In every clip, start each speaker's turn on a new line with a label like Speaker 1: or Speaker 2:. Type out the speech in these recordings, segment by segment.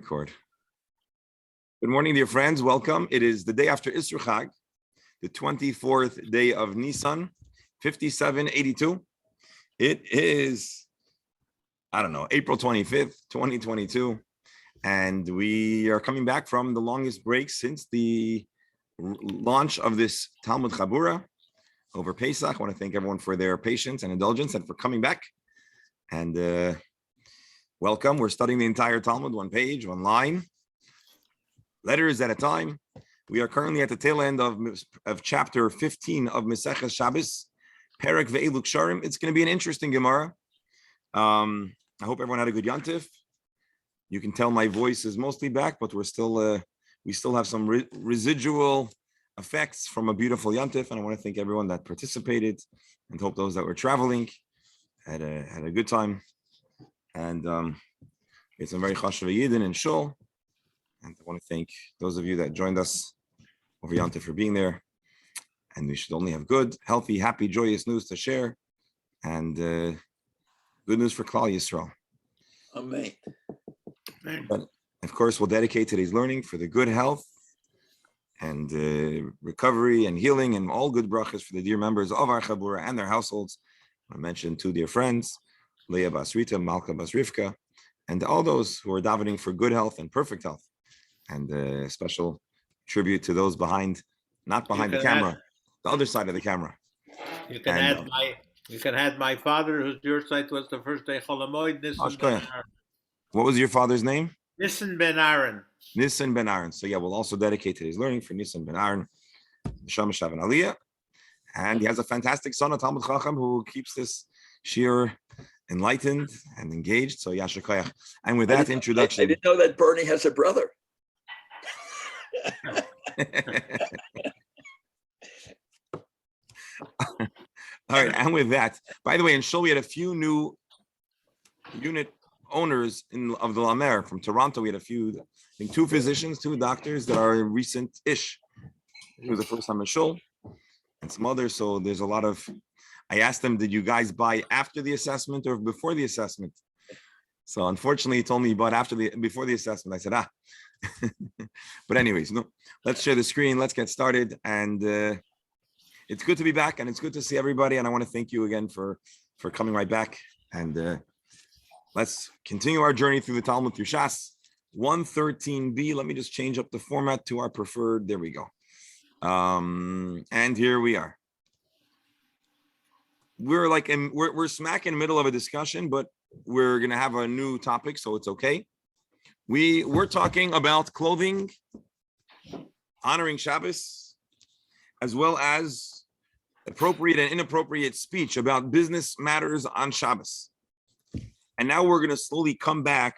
Speaker 1: Record. Good morning, dear friends. Welcome. It is the day after Isra Chag, the 24th day of Nisan, 5782. It is, April 25th, 2022. And we are coming back from the longest break since the launch of this Talmud Chabura over Pesach. I want to thank everyone for their patience and indulgence and for coming back. And welcome. We're studying the entire Talmud, one page, one line, letters at a time. We are currently at the tail end of chapter 15 of Mesechus Shabbos, Perek Ve'elu Ksharim. It's going to be an interesting Gemara. I hope everyone had a good Yantif. You can tell my voice is mostly back, but we still have some residual effects from a beautiful Yantif. And I want to thank everyone that participated and hope those that were traveling had a good time. And it's a very chashuv yidin and shul. And I want to thank those of you that joined us over Yantif for being there. And we should only have good, healthy, happy, joyous news to share. And good news for Klal Yisrael.
Speaker 2: Amen.
Speaker 1: But of course, we'll dedicate today's learning for the good health and recovery and healing and all good brachas for the dear members of our Chabura and their households. I mentioned two dear friends, Leah Basrita, Malka Basrivka, and all those who are davening for good health and perfect health. And a special tribute to those not behind the camera, the other side of the camera.
Speaker 2: You can add my father, whose your site was the first day Cholamoid, Nissen Ben Aaron.
Speaker 1: What was your father's name?
Speaker 2: Nissen Ben Aaron.
Speaker 1: Nissen Ben Aaron. So yeah, we'll also dedicate today's learning for Nissen Ben Aaron, Shabbos Ch and Aliyah. And he has a fantastic son, a Talmud Chacham, who keeps this shir enlightened and engaged. So Yasher Koyach. And with that introduction,
Speaker 3: I didn't know that Bernie has a brother.
Speaker 1: All right, and with that, by the way, in Shul we had a few new unit owners of the Lamer from Toronto. We had two physicians, two doctors that are recent-ish. It was the first time in Shul, and some others. So there's a lot of. I asked them, "Did you guys buy after the assessment or before the assessment?" So unfortunately, he told me he bought before the assessment. I said, But anyways, no. Let's share the screen. Let's get started. And it's good to be back, and it's good to see everybody. And I want to thank you again for coming right back. And let's continue our journey through the Talmud, through Shas 113b. Let me just change up the format to our preferred. There we go. And here we are. We're smack in the middle of a discussion, but we're gonna have a new topic, so it's okay. We're talking about clothing, honoring Shabbos, as well as appropriate and inappropriate speech about business matters on Shabbos. And now we're going to slowly come back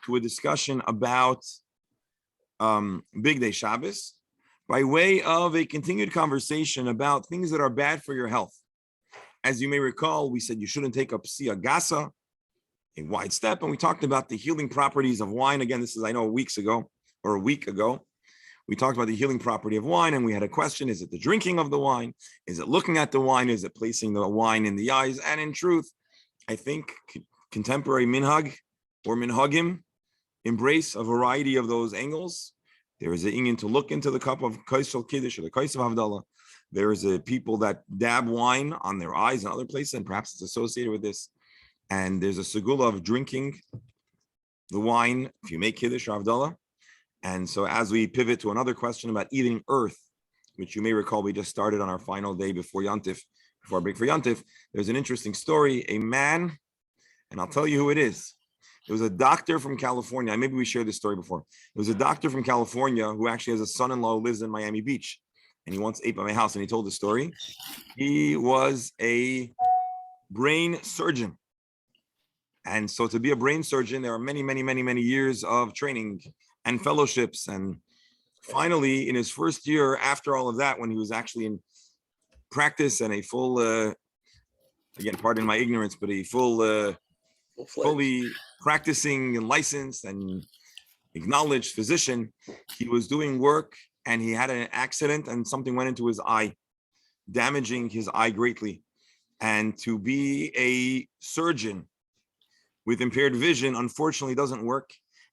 Speaker 1: to a discussion about Big Day Shabbos by way of a continued conversation about things that are bad for your health. As you may recall, we said you shouldn't take up Psia Gasa, a wide step, and we talked about the healing properties of wine. Again, this is, I know, a week ago. We talked about the healing property of wine, and we had a question: is it the drinking of the wine? Is it looking at the wine? Is it placing the wine in the eyes? And in truth, I think contemporary minhag or minhagim embrace a variety of those angles. There is an inyan to look into the cup of Kaisel Kiddush or the Kais of Havdalah. There is a people that dab wine on their eyes and other places, and perhaps it's associated with this. And there's a segula of drinking the wine if you make Kiddush or Havdalah. And so as we pivot to another question about eating earth, which you may recall we just started on our final day before Yantif, before our break for Yantif, there's an interesting story. A man, and I'll tell you who it is. It was a doctor from California. Maybe we shared this story before. It was a doctor from California who actually has a son-in-law who lives in Miami Beach. And he once ate by my house, and he told the story. He was a brain surgeon. And so to be a brain surgeon, there are many, many, many, many years of training and fellowships. And finally, in his first year after all of that, when he was actually in practice and a full, again, pardon my ignorance, but a fully practicing and licensed and acknowledged physician, he was doing work and he had an accident and something went into his eye, damaging his eye greatly. And to be a surgeon with impaired vision, unfortunately, doesn't work.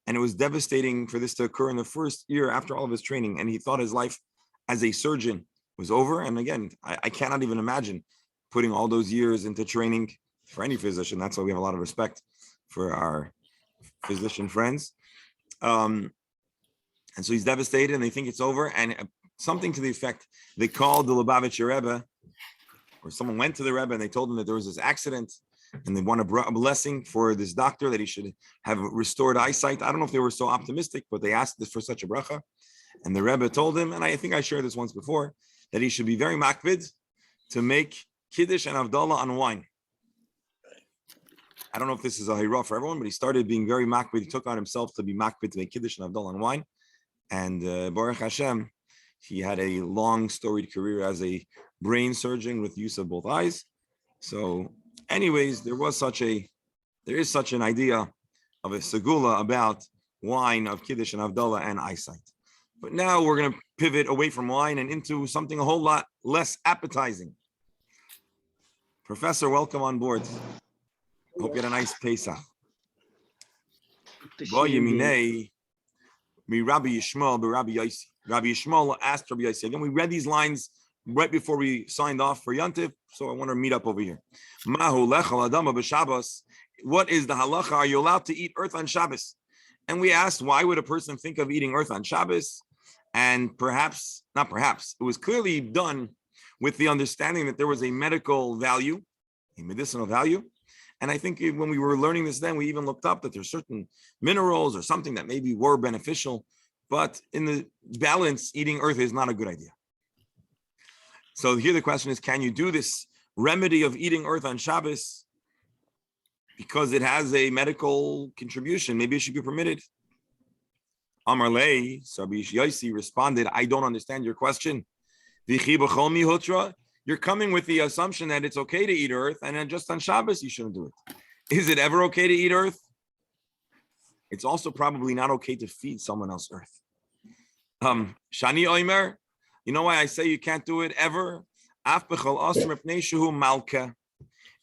Speaker 1: And it was devastating for this to occur in the first year after all of his training. And he thought his life as a surgeon was over. And again, I cannot even imagine putting all those years into training for any physician. That's why we have a lot of respect for our physician friends. And so he's devastated and they think it's over. And something to the effect, they called the Lubavitcher Rebbe, or someone went to the Rebbe and they told him that there was this accident and they want a blessing for this doctor that he should have restored eyesight. I don't know if they were so optimistic, but they asked this for such a bracha. And the Rebbe told him, and I think I shared this once before, that he should be very makpid to make Kiddush and Havdalah on wine. I don't know if this is a hira for everyone, but he started being very makpid. He took on himself to be makpid to make Kiddush and Havdalah on wine. And Baruch Hashem, he had a long storied career as a brain surgeon with use of both eyes. So anyways, there is such an idea of a segula about wine of Kiddush and Havdalah and eyesight. But now we're going to pivot away from wine and into something a whole lot less appetizing. Professor, welcome on board. Hope you had a nice Pesach. Rabbi Yishmael asked Rabbi Yossi. Again, we read these lines right before we signed off for Yontif, so I want to meet up over here. What is the halacha? Are you allowed to eat earth on Shabbos? And we asked, why would a person think of eating earth on Shabbos? And not perhaps, it was clearly done with the understanding that there was a medical value, a medicinal value. And I think when we were learning this then, we even looked up that there's certain minerals or something that maybe were beneficial. But in the balance, eating earth is not a good idea. So here the question is, can you do this remedy of eating earth on Shabbos because it has a medical contribution? Maybe it should be permitted. Amar Lei, Rabbi Yossi responded, I don't understand your question. You're coming with the assumption that it's okay to eat earth, and then just on Shabbos, you shouldn't do it. Is it ever okay to eat earth? It's also probably not okay to feed someone else earth. Shani Oimer, you know why I say you can't do it ever?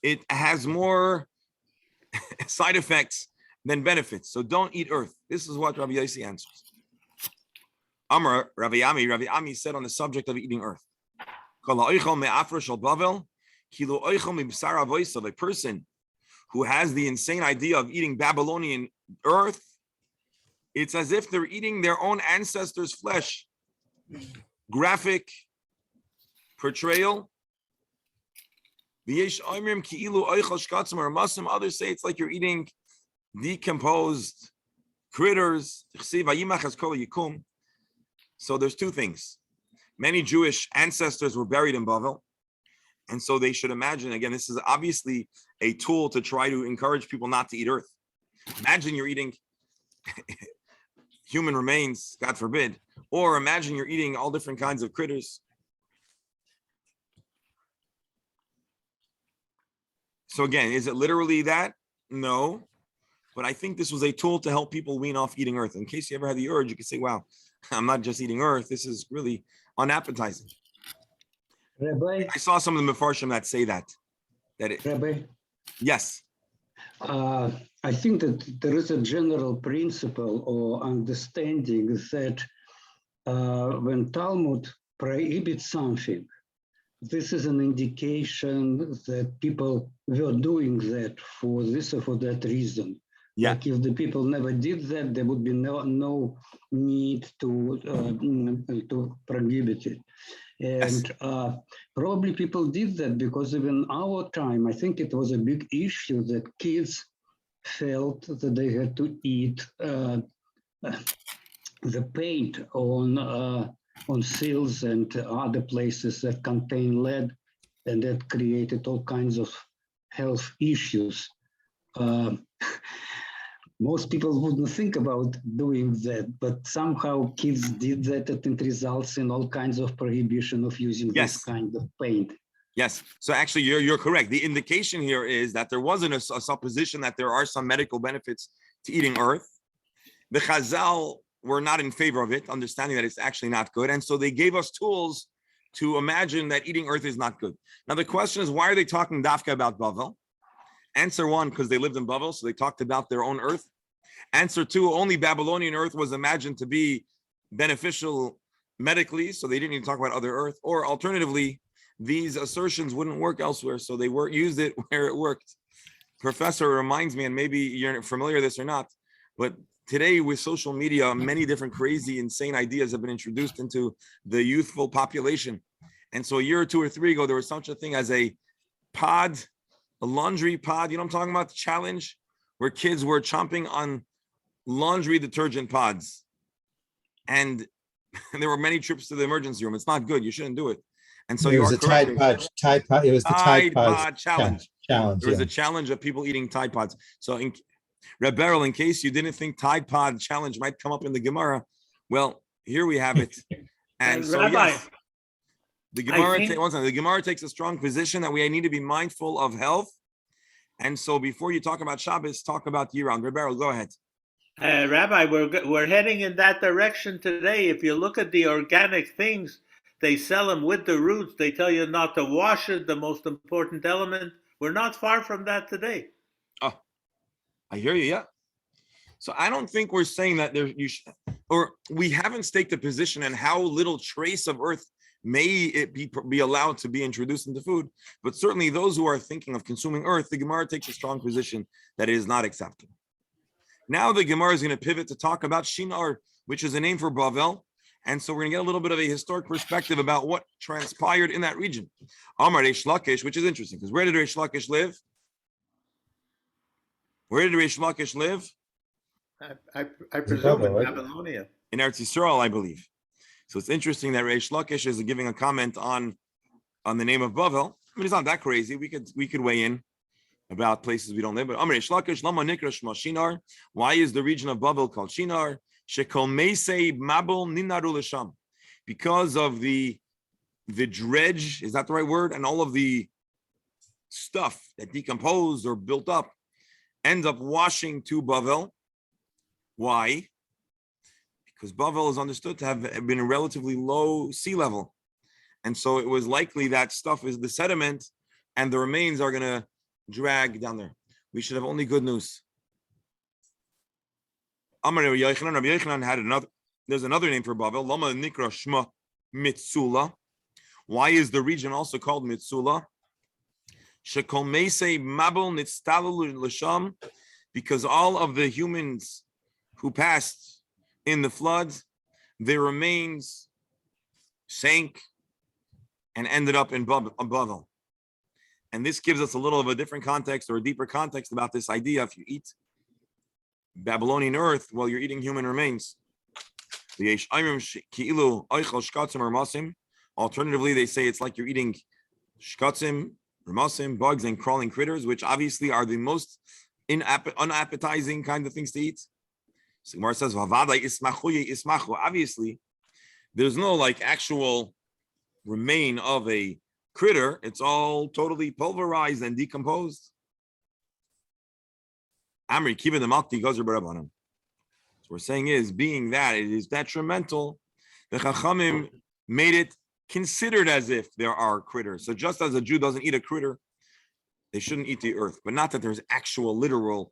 Speaker 1: It has more side effects than benefits. So don't eat earth. This is what Rabbi Yossi answers. Amar Rabbi Ami said on the subject of eating earth. A person who has the insane idea of eating Babylonian earth, it's as if they're eating their own ancestors' flesh. Graphic portrayal. Others say it's like you're eating decomposed critters. So there's two things. Many Jewish ancestors were buried in Bavel. And so they should imagine, again, this is obviously a tool to try to encourage people not to eat earth. Imagine you're eating human remains, God forbid, or imagine you're eating all different kinds of critters. So again, is it literally that? No. But I think this was a tool to help people wean off eating earth. In case you ever had the urge, you could say, wow, I'm not just eating earth. This is really unappetizing.
Speaker 4: Rabbi,
Speaker 1: I saw some of the Mefarshim that say that.
Speaker 4: Rabbi,
Speaker 1: Yes.
Speaker 4: I think that there is a general principle or understanding that when Talmud prohibits something, this is an indication that people were doing that for this or for that reason.
Speaker 1: Yeah.
Speaker 4: Like if the people never did that, there would be no need to prohibit it. And probably people did that because even our time, I think it was a big issue that kids felt that they had to eat the paint on seals and other places that contain lead, and that created all kinds of health issues. Most people wouldn't think about doing that, but somehow kids did that, and it results in all kinds of prohibition of using this kind of paint.
Speaker 1: Yes. So actually, you're correct. The indication here is that there wasn't a supposition that there are some medical benefits to eating earth. The Chazal were not in favor of it, understanding that it's actually not good. And so they gave us tools to imagine that eating earth is not good. Now, the question is, why are they talking dafka about Bavel? Answer one, because they lived in Bavel, so they talked about their own earth. Answer 2, only Babylonian earth was imagined to be beneficial medically, so they didn't even talk about other earth. Or alternatively, these assertions wouldn't work elsewhere, so they used it where it worked. Professor reminds me, and maybe you're familiar with this or not, but today with social media, many different crazy, insane ideas have been introduced into the youthful population. And so a year or 2 or 3 ago, there was such a thing as a pod, a laundry pod, you know what I'm talking about? The challenge where kids were chomping on laundry detergent pods. And there were many trips to the emergency room. It's not good. You shouldn't do it. And so
Speaker 5: It was a Tide Pod. It was the Tide Pod
Speaker 1: challenge.
Speaker 5: Challenge.
Speaker 1: There was a challenge of people eating Tide Pods. So, Reb Beryl, in case you didn't think Tide Pod challenge might come up in the Gemara, well, here we have it. And so,
Speaker 2: Rabbi,
Speaker 1: yes, the Gemara takes a strong position that we need to be mindful of health. And so, before you talk about Shabbos, talk about year-round. Reb Beryl, go ahead.
Speaker 2: Rabbi, we're heading in that direction today. If you look at the organic things, they sell them with the roots. They tell you not to wash it, the most important element. We're not far from that today.
Speaker 1: Oh, I hear you. Yeah. So I don't think we're saying that or we haven't staked a position on how little trace of earth may it be allowed to be introduced into food. But certainly those who are thinking of consuming earth, the Gemara takes a strong position that it is not acceptable. Now the Gemara is going to pivot to talk about Shinar, which is a name for Bavel. And so we're going to get a little bit of a historic perspective about what transpired in that region. Amar Reish Lakish, which is interesting, because where did Reish Lakish live? Where did Reish Lakish live?
Speaker 2: I presume in Babylonia.
Speaker 1: In Eretz Yisrael, I believe. So it's interesting that Reish Lakish is giving a comment on the name of Bavel. I mean, it's not that crazy. We could weigh in about places we don't live. But Amar Reish Lakish, Lama Nikra Shma Shinar. Why is the region of Bavel called Shinar? Shekol Meisei Mabel Ninaru Lasham. Because of the dredge, is that the right word? And all of the stuff that decomposed or built up ends up washing to Bavel. Why? Because Bavel is understood to have been a relatively low sea level. And so it was likely that stuff is the sediment and the remains are going to drag down there. We should have only good news. Amar Rabbi Yochanan had there's another name for Bavel. Lama Nikra Shma Mitsula. Why is the region also called Mitsula? Shekol Meisei Mabel Nitztalu Lasham. Because all of the humans who passed in the flood, their remains sank and ended up in Bavel. And this gives us a little of a different context or a deeper context about this idea. If you eat Babylonian earth while you're eating human remains. Alternatively, they say it's like you're eating shkatzim, ramasim, bugs, and crawling critters, which obviously are the most unappetizing kind of things to eat. So Gemara says, obviously, there's no like actual remain of a critter. It's all totally pulverized and decomposed. Amri kiva the malti gozer barabanim. So we're saying is, being that it is detrimental, the Chachamim made it considered as if there are critters. So just as a Jew doesn't eat a critter, they shouldn't eat the earth, but not that there's actual literal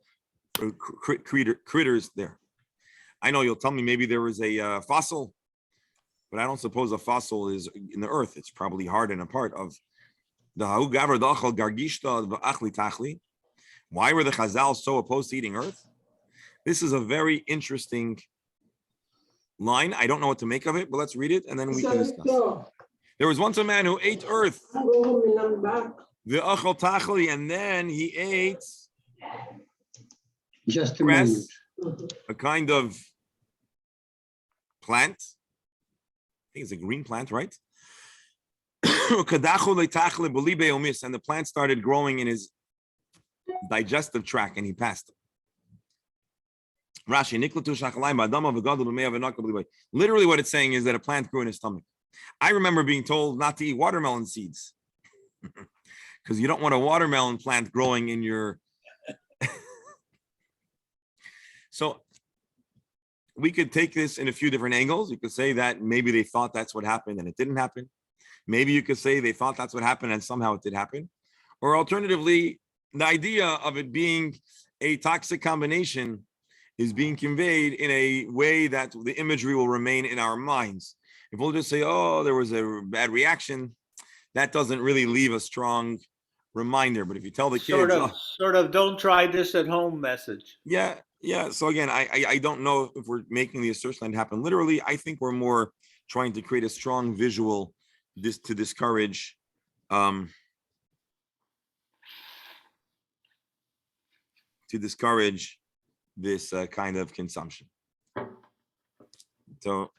Speaker 1: critters there. I know you'll tell me maybe there was a fossil, but I don't suppose a fossil is in the earth. It's probably hard and a part of the Ha'u Gavar Dachal Gargishta V'Achli Tachli. Why were the Chazal so opposed to eating earth? This is a very interesting line. I don't know what to make of it, but let's read it and then we can discuss. There was once a man who ate earth, the achal tachli, and then he ate
Speaker 4: just a
Speaker 1: grass,
Speaker 4: moment.
Speaker 1: a kind of plant. I think it's a green plant, right? And the plant started growing in his digestive tract, and he passed. Rashi, literally what it's saying is that a plant grew in his stomach. I remember being told not to eat watermelon seeds because you don't want a watermelon plant growing in your... So we could take this in a few different angles. You could say that maybe they thought that's what happened and it didn't happen. Maybe you could say they thought that's what happened and somehow it did happen. Or alternatively, the idea of it being a toxic combination is being conveyed in a way that the imagery will remain in our minds. If we'll just say, oh, there was a bad reaction, that doesn't really leave a strong reminder. But if you tell the kids,
Speaker 2: sort of, don't try this at home message.
Speaker 1: yeah. So again, I don't know if we're making the assertion that happen literally. I think we're more trying to create a strong visual to discourage this kind of consumption. So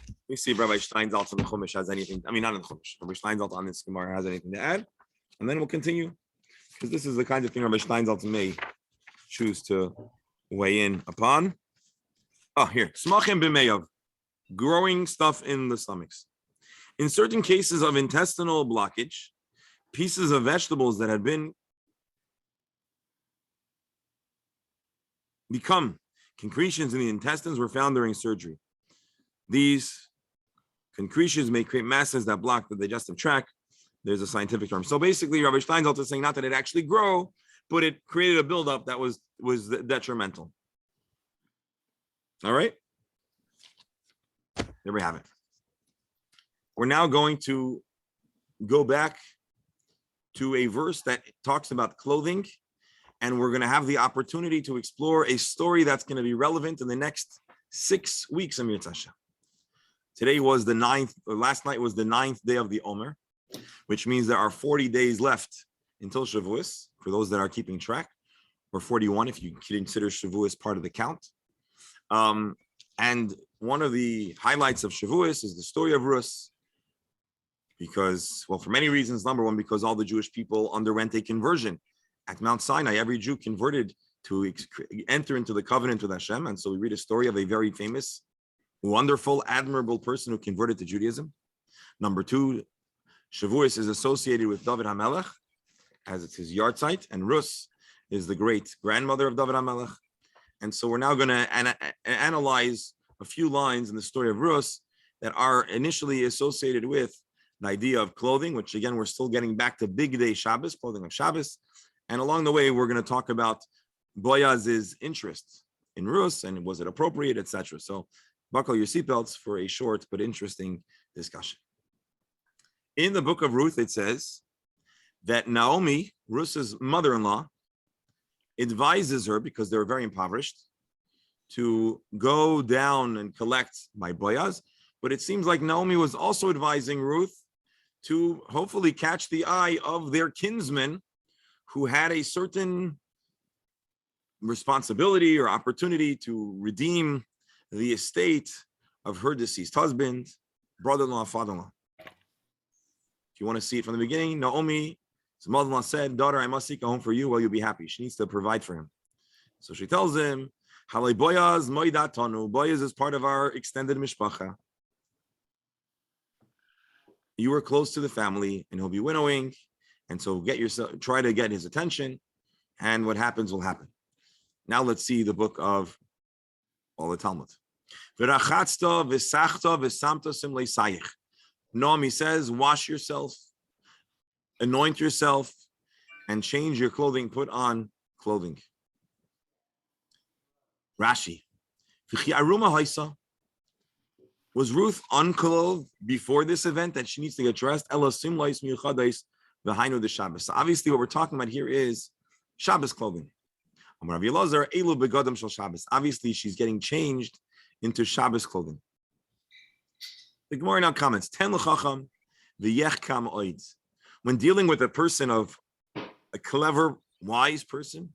Speaker 1: let me see if Rabbi Steinsaltz on the Chumash has anything. I mean, not in the Chumash. Rabbi Steinsaltz on this Gemara has anything to add, and then we'll continue, because this is the kind of thing Rabbi Steinsaltz may choose to weigh in upon. Oh, here, smachim b'meyav, growing stuff in the stomachs. In certain cases of intestinal blockage, pieces of vegetables that had become concretions in the intestines were found during surgery. These concretions may create masses that block the digestive tract. There's a scientific term. So basically, Rabbi Steinsaltz is saying not that it actually grew, but it created a buildup that was detrimental. All right? There we have it. We're now going to go back to a verse that talks about clothing, and we're going to have the opportunity to explore a story that's going to be relevant in the next 6 weeks of Mirza Hashem. Today was the 9th, or last night was the 9th day of the Omer, which means there are 40 days left until Shavuos, for those that are keeping track, or 41 if you consider Shavuos part of the count. And one of the highlights of Shavuos is the story of Rus, because, well, for many reasons. Number one, because all the Jewish people underwent a conversion. At Mount Sinai, every Jew converted to enter into the covenant with Hashem. And so we read a story of a very famous, wonderful, admirable person who converted to Judaism. Number two, Shavuos is associated with David HaMelech, as it's his yard site, and Rus is the great grandmother of David HaMelech. And so we're now going to analyze a few lines in the story of Rus that are initially associated with the idea of clothing, which again, we're still getting back to Big Day Shabbos, clothing of Shabbos. And along the way, we're going to talk about Boaz's interest in Rus and was it appropriate, etc. So buckle your seatbelts for a short but interesting discussion. In the book of Ruth, it says that Naomi, Rus's mother-in-law, advises her, because they were very impoverished, to go down and collect by Boaz. But it seems like Naomi was also advising Ruth to hopefully catch the eye of their kinsman, who had a certain responsibility or opportunity to redeem the estate of her deceased husband, brother-in-law, father-in-law. If you want to see it from the beginning, Naomi's mother-in-law said, daughter, I must seek a home for you while you'll be happy. She needs to provide for him. So she tells him, Halei Boaz moidatonu. Boaz is part of our extended mishpacha. You are close to the family, and he'll be winnowing. And so try to get his attention, and what happens will happen. Now let's see the book of all the Talmud. Naomi says, wash yourself, anoint yourself, and change your clothing, put on clothing. Rashi. Was Ruth unclothed before this event that she needs to get dressed? So obviously what we're talking about here is Shabbos clothing. Obviously she's getting changed into Shabbos clothing. The Gemara now comments, when dealing with a person of a clever, wise person,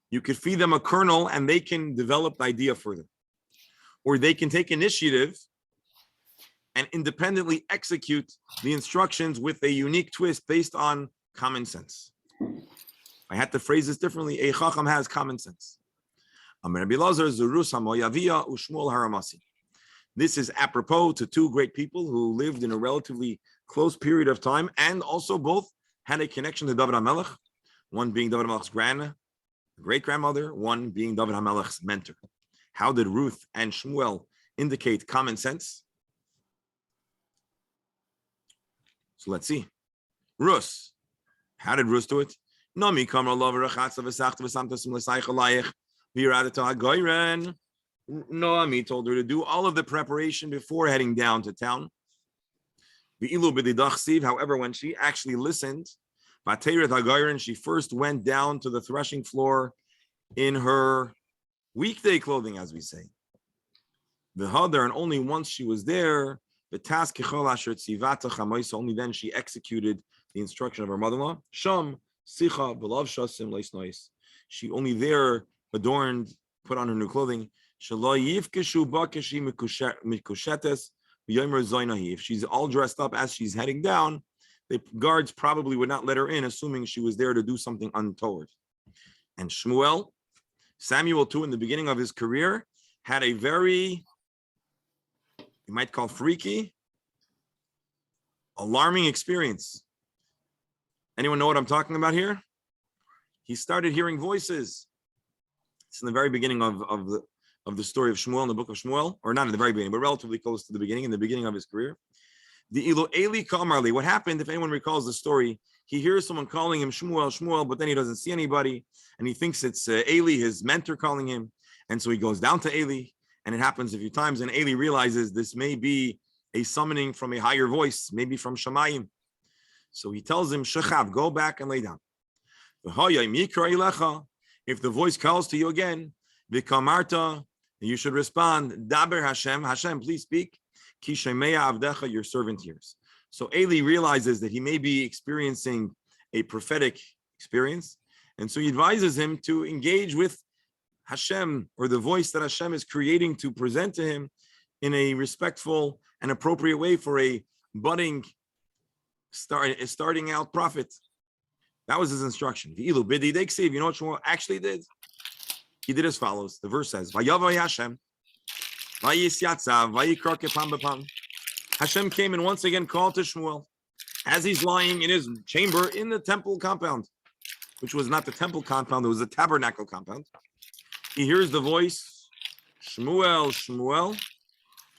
Speaker 1: you could feed them a kernel and they can develop the idea further. Or they can take initiative and independently execute the instructions with a unique twist based on common sense. I had to phrase this differently. A chacham has common sense. This is apropos to two great people who lived in a relatively close period of time, and also both had a connection to David HaMelech, one being David HaMelech's great-grandmother, one being David HaMelech's mentor. How did Ruth and Shmuel indicate common sense? So let's see. Rus. How did Rus do it? Noami told her to do all of the preparation before heading down to town. However, when she actually listened, she first went down to the threshing floor in her weekday clothing, as we say. And only once she was there, only then she executed the instruction of her mother-in-law. She only there adorned, put on her new clothing. If she's all dressed up as she's heading down, the guards probably would not let her in, assuming she was there to do something untoward. And Samuel too, in the beginning of his career, had a very, you might call freaky, alarming experience. Anyone know what I'm talking about here? He started hearing voices. It's in the very beginning of the story of Shmuel, in the book of Shmuel, or not in the very beginning, but relatively close to the beginning, in the beginning of his career. The Ilo Eli Kamarli. What happened, if anyone recalls the story, he hears someone calling him Shmuel, Shmuel, but then he doesn't see anybody, and he thinks it's Eli, his mentor, calling him. And so he goes down to Eli, and it happens a few times, and Eli realizes this may be a summoning from a higher voice, maybe from Shamayim. So he tells him, Shechav, go back and lay down. If the voice calls to you again, Vikamarta, you should respond, Daber Hashem, Hashem, please speak. Ki shemeya avdecha, your servant hears. So Eli realizes that he may be experiencing a prophetic experience, and so he advises him to engage with Hashem, or the voice that Hashem is creating to present to him in a respectful and appropriate way for a budding, starting out prophet. That was his instruction. You know what Shmuel actually did? He did as follows. The verse says, Hashem came and once again called to Shmuel as he's lying in his chamber in the temple compound, which was not the temple compound, it was the tabernacle compound. He hears the voice, Shmuel, Shmuel.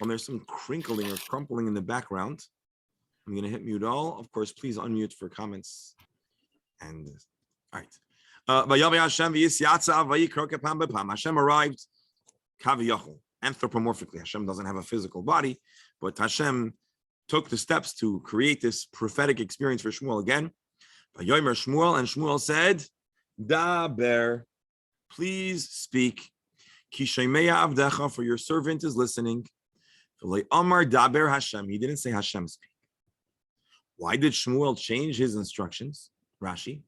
Speaker 1: And there's some crinkling or crumpling in the background. I'm going to hit mute all. Of course, please unmute for comments. And all right. Hashem arrived anthropomorphically. Hashem doesn't have a physical body, but Hashem took the steps to create this prophetic experience for Shmuel again. And Shmuel said, Daber, please speak. For your servant is listening. Amar Daber Hashem. He didn't say Hashem speak. Why did Shmuel change his instructions? Rashi.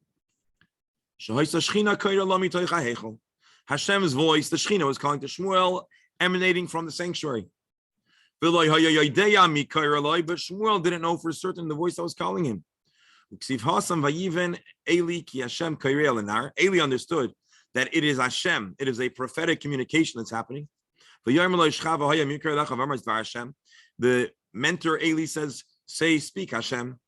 Speaker 1: Hashem's voice, the Shechina, was calling to Shmuel, emanating from the sanctuary. But Shmuel didn't know for certain the voice that was calling him. Eli understood that it is Hashem, it is a prophetic communication that's happening. The mentor Eli says, say, speak Hashem.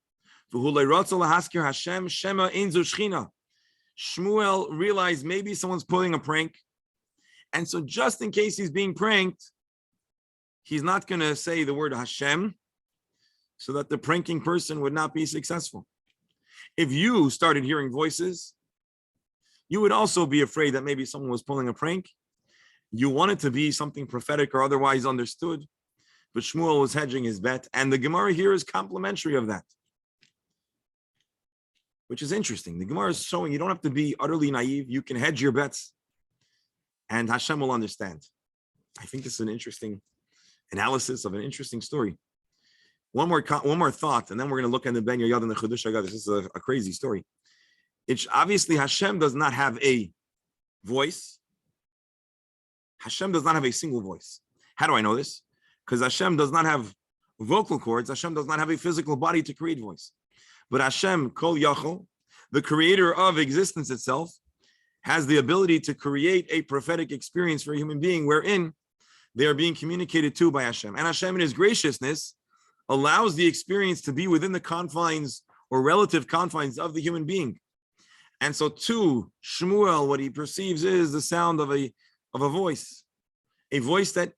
Speaker 1: Shmuel realized maybe someone's pulling a prank. And so just in case he's being pranked, he's not going to say the word Hashem so that the pranking person would not be successful. If you started hearing voices, you would also be afraid that maybe someone was pulling a prank. You want it to be something prophetic or otherwise understood, but Shmuel was hedging his bet, and the Gemara here is complimentary of that, which is interesting. The Gemara is showing you don't have to be utterly naive. You can hedge your bets, and Hashem will understand. I think this is an interesting analysis of an interesting story. One more thought, and then we're going to look at the Ben Yoyad and the Chedush Agad. This is a crazy story. It's obviously Hashem does not have a voice. Hashem does not have a single voice. How do I know this? Because Hashem does not have vocal cords. Hashem does not have a physical body to create voice. But Hashem, Kol Yachol, the creator of existence itself, has the ability to create a prophetic experience for a human being wherein they are being communicated to by Hashem. And Hashem, in his graciousness, allows the experience to be within the confines or relative confines of the human being. And so to Shmuel, what he perceives is the sound of a voice that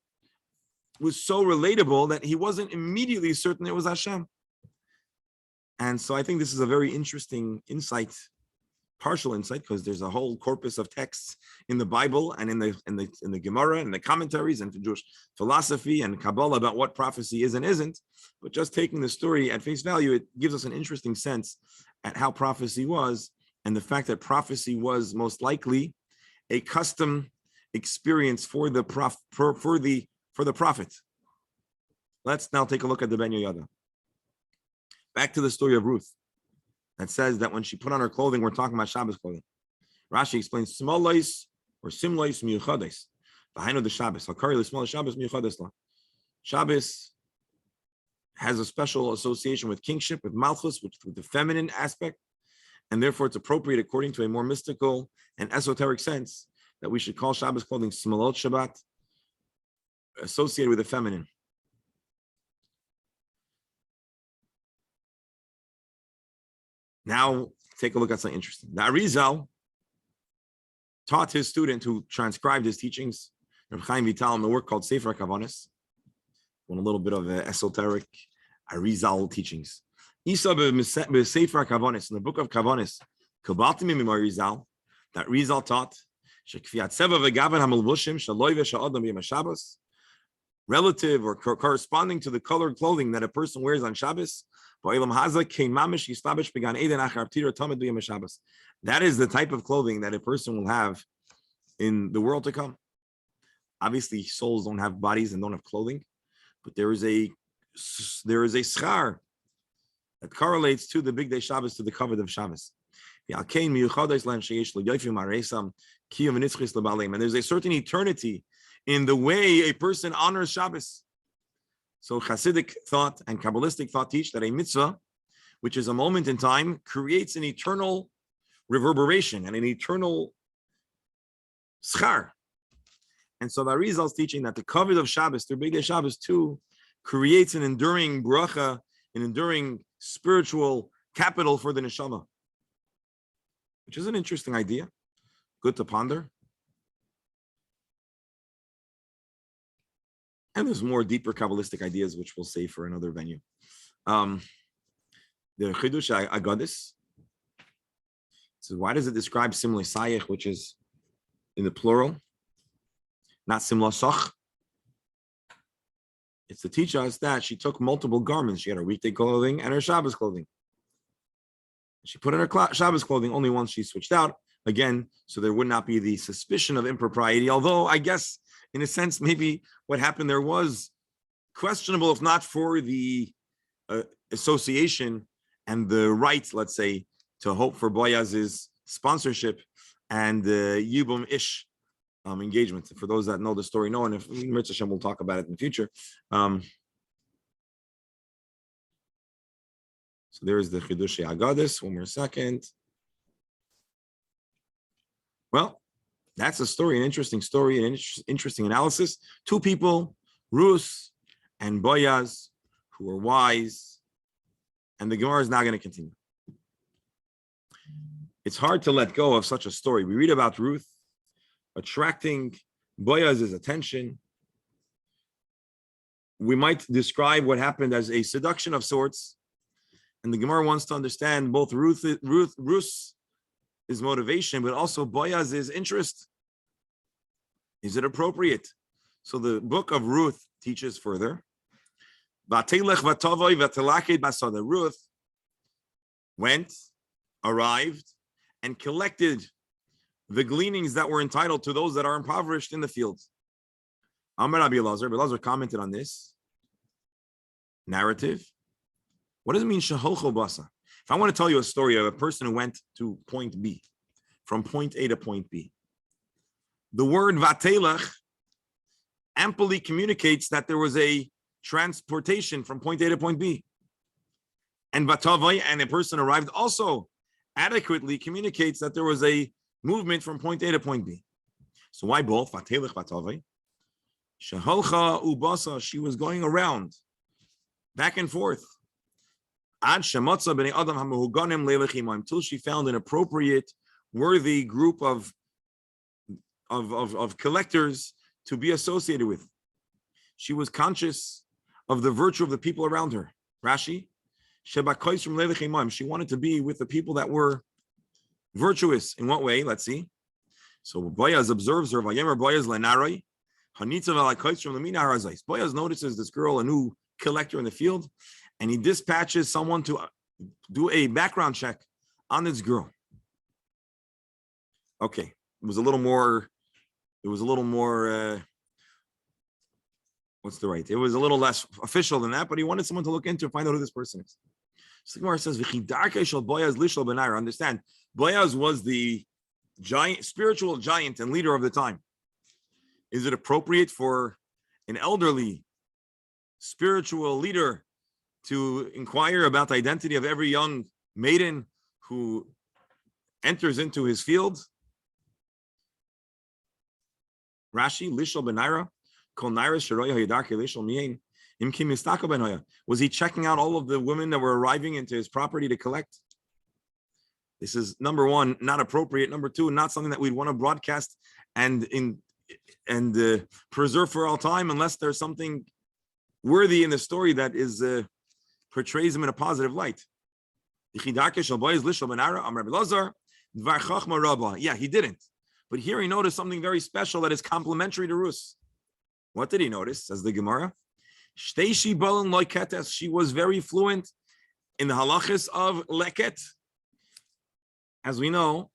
Speaker 1: was so relatable that he wasn't immediately certain it was Hashem. And so I think this is a very interesting insight, partial insight because there's a whole corpus of texts in the Bible and in the Gemara and the commentaries and Jewish philosophy and Kabbalah about what prophecy is and isn't. But just taking the story at face value, it gives us an interesting sense at how prophecy was, and the fact that prophecy was most likely a custom experience for the prophet. Let's now take a look at the Ben Yehoyada. Back to the story of Ruth. That says that when she put on her clothing, we're talking about Shabbos clothing. Rashi explains smolos or simlois miyuchades. Behind the Shabbos, hakari l'smol Shabbos miyuchades la. Shabbos has a special association with kingship, with malchus, with the feminine aspect, and therefore it's appropriate, according to a more mystical and esoteric sense, that we should call Shabbos clothing smolot Shabbat, associated with the feminine. Now, take a look at something interesting. The Arizal taught his student who transcribed his teachings, Reb Chaim Vital, in the work called Sefer Kavanis, a little bit of esoteric Arizal teachings. Isa Sefer Kavanis, in the book of Kavanis, Kabaltim Mim Arizal, that Rizal taught, relative or corresponding to the colored clothing that a person wears on Shabbos. That is the type of clothing that a person will have in the world to come. Obviously, souls don't have bodies and don't have clothing, but there is a schar that correlates to the big day Shabbos, to the covet of Shabbos. And there's a certain eternity in the way a person honors Shabbos. So Hasidic thought and Kabbalistic thought teach that a mitzvah, which is a moment in time, creates an eternal reverberation and an eternal schar. And so the Arizal is teaching that the covet of Shabbos, the big day Shabbos too, creates an enduring bracha, an enduring spiritual capital for the neshama, which is an interesting idea, good to ponder. And there's more deeper Kabbalistic ideas, which we'll save for another venue. The Chidush Agadis. So why does it describe Simla Sayech, which is in the plural, not Simla Soch? It's to teach us that she took multiple garments. She had her weekday clothing and her Shabbos clothing. She put on her Shabbos clothing only once she switched out, again, so there would not be the suspicion of impropriety, although I guess in a sense, maybe what happened there was questionable, if not for the association and the right, let's say, to hope for Boaz's sponsorship and the Yibum Ish engagement. For those that know the story, know, and if Mirza Hashem will talk about it in the future. So there is the Chidushei Agadis. One more second. Well, that's a story, an interesting story, an interesting analysis. Two people, Ruth and Boaz, who are wise, and the Gemara is now going to continue. It's hard to let go of such a story. We read about Ruth attracting Boaz's attention. We might describe what happened as a seduction of sorts, and the Gemara wants to understand both Ruth's motivation, but also Boaz's interest. Is it appropriate? So the book of Ruth teaches further. Ruth went, arrived, and collected the gleanings that were entitled to those that are impoverished in the fields. Amar Rabbi Elazar commented on this narrative. What does it mean, sheholcho basa? If I want to tell you a story of a person who went to point B, from point A to point B, the word vatelach amply communicates that there was a transportation from point A to point B. And vatavai, and a person arrived, also adequately communicates that there was a movement from point A to point B. So why both? Vatelach, vatavai. Sheholcha ubasa, she was going around, back and forth. Until she found an appropriate, worthy group of collectors to be associated with. She was conscious of the virtue of the people around her. Rashi, she wanted to be with the people that were Virtuous in what way? Let's see. So Boaz observes her. Boaz notices this girl, a new collector in the field, and he dispatches someone to do a background check on this girl. Okay, it was a little more. What's the right? It was a little less official than that, but he wanted someone to look into and find out who this person is. So the Gemara says, understand, Boaz was the giant, spiritual giant and leader of the time. Is it appropriate for an elderly spiritual leader to inquire about the identity of every young maiden who enters into his field? Rashi, Lishal Benaira, Kol Naira Sharoya Hayadarke Lishal Mien, Imkim Mistaka Benoya. Was he checking out all of the women that were arriving into his property to collect? This is number one, not appropriate. Number two, not something that we'd want to broadcast and preserve for all time, unless there's something worthy in the story that is portrays him in a positive light. Yeah, he didn't. But here he noticed something very special that is complementary to Rus. What did he notice? Says the Gemara. She was very fluent in the halachas of leket. As we know,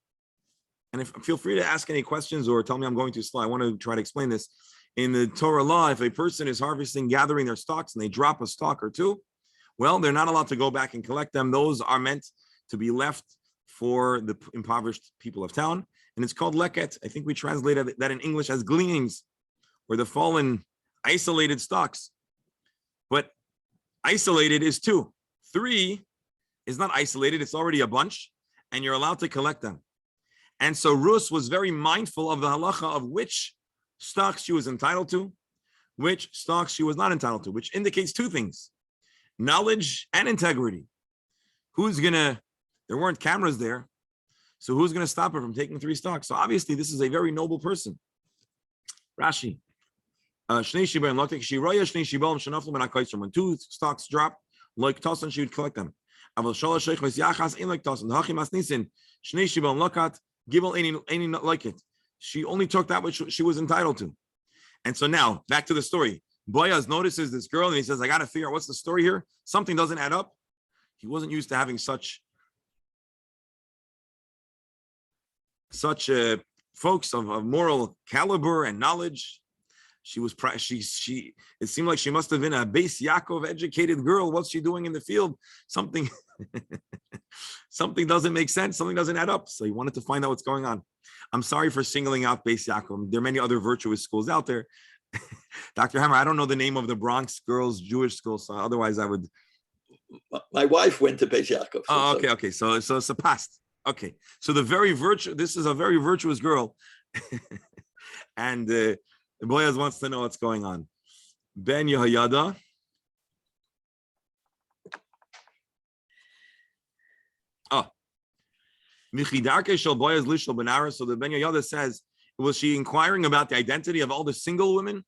Speaker 1: and feel free to ask any questions or tell me I'm going too slow. I want to try to explain this. In the Torah law, if a person is harvesting, gathering their stalks, and they drop a stalk or two, well, they're not allowed to go back and collect them. Those are meant to be left for the impoverished people of town. And it's called leket. I think we translated that in English as gleanings, or the fallen, isolated stalks. But isolated is two. Three is not isolated. It's already a bunch, and you're allowed to collect them. And so Rus was very mindful of the halacha of which stalks she was entitled to, which stalks she was not entitled to, which indicates two things: knowledge and integrity. There weren't cameras there, so who's going to stop her from taking 3 stalks? So obviously this is a very noble person. Rashi. When 2 stalks drop, like Tosan, she would collect them. She only took that which she was entitled to. And so now, back to the story. Boaz notices this girl and he says, I got to figure out what's the story here. Something doesn't add up. He wasn't used to having such folks of moral caliber and knowledge. It seemed like she must have been a Beis Yaakov educated girl. What's she doing in the field? Something doesn't make sense. Something doesn't add up. So he wanted to find out what's going on. I'm sorry for singling out Beis Yaakov. There are many other virtuous schools out there. Dr. Hammer, I don't know the name of the Bronx girls' Jewish school, so otherwise I would.
Speaker 3: My wife went to Beis Yaakov.
Speaker 1: Oh, okay. So it's a past. Okay. So this is a very virtuous girl. And Boaz wants to know what's going on. Ben Yehoyada. So the Ben Yehoyada says, was she inquiring about the identity of all the single women?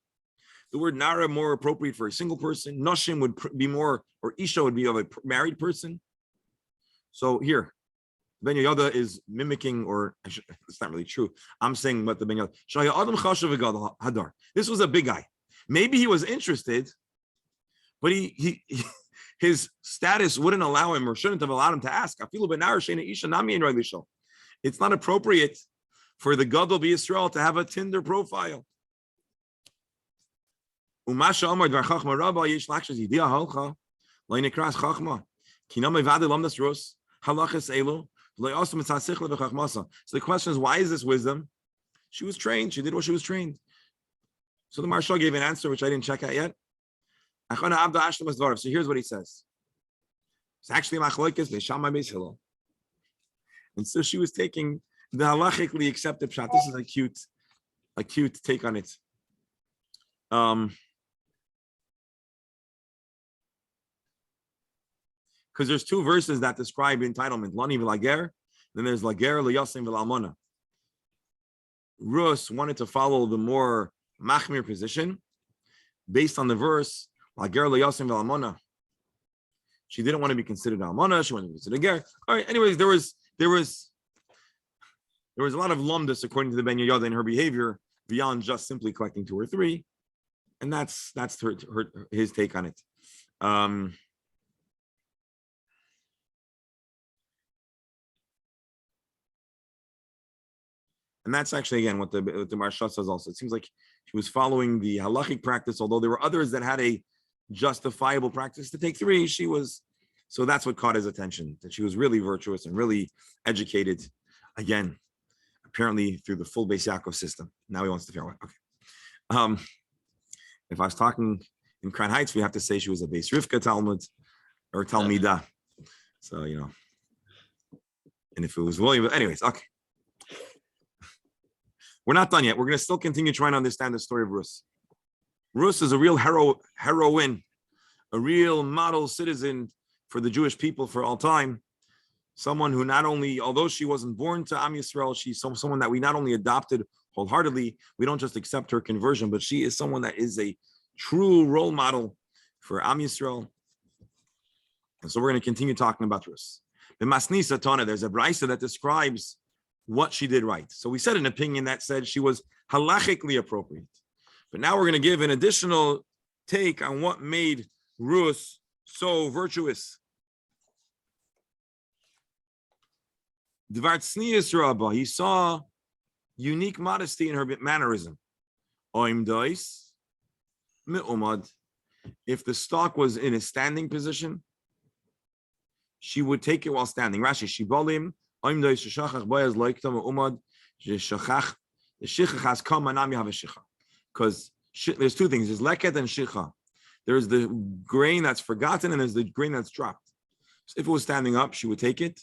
Speaker 1: The word nara more appropriate for a single person. Noshim would be more, or Isha would be of a married person. So here, Ben Yehoyada is mimicking, it's not really true. I'm saying what the Ben Yehoyada. This was a big guy. Maybe he was interested, but his status wouldn't allow him, or shouldn't have allowed him to ask. It's not appropriate for the Gadol B'Yisrael to have a Tinder profile. So the question is, why is this wisdom? She was trained. She did what she was trained. So the Maharsha gave an answer, which I didn't check out yet. So here's what he says. It's actually machlokes Beis Shammai Beis Hillel. And so she was taking the halachically accepted pshat. This is a cute take on it. Because there's 2 verses that describe entitlement. Lani v'lager, then there's lager liyasim v'lalmona. Rus wanted to follow the more machmir position based on the verse lager liyasim v'lalmona. She didn't want to be considered almona. She wanted to be considered ger. All right. Anyways, there was there was a lot of lumdus according to the Ben Yehoyada in her behavior beyond just simply collecting 2 or 3, and that's his take on it. And that's actually, again, what the Maharsha says also. It seems like she was following the halachic practice, although there were others that had a justifiable practice to take 3. So that's what caught his attention, that she was really virtuous and really educated. Again, apparently through the full Beis Yaakov system. Now he wants to figure out. Okay. If I was talking in Crown Heights, we have to say she was a Beis Rivka Talmud or Talmidah. So, and if it was William, but anyways, okay. We're not done yet. We're going to still continue trying to understand the story of Rus. Rus is a real heroine, a real model citizen for the Jewish people for all time. Someone who not only, although she wasn't born to Am Yisrael, she's someone that we not only adopted wholeheartedly, we don't just accept her conversion, but she is someone that is a true role model for Am Yisrael. And so we're going to continue talking about Rus. The Masnisa Tana, there's a brisa that describes what she did right. So we said an opinion that said she was halachically appropriate. But now we're going to give an additional take on what made Rus so virtuous. Dvar tznius rabba, he saw unique modesty in her mannerism. Oim dois me'umad. If the stalk was in a standing position, she would take it while standing. Rashi, shibolim, oim dois sheshachach boyaz loikta me'umad, sheshachach, the shichach has come, manam yahav shicha. Because there's 2 things, there's leket and shicha. There's the grain that's forgotten and there's the grain that's dropped. So if it was standing up, she would take it.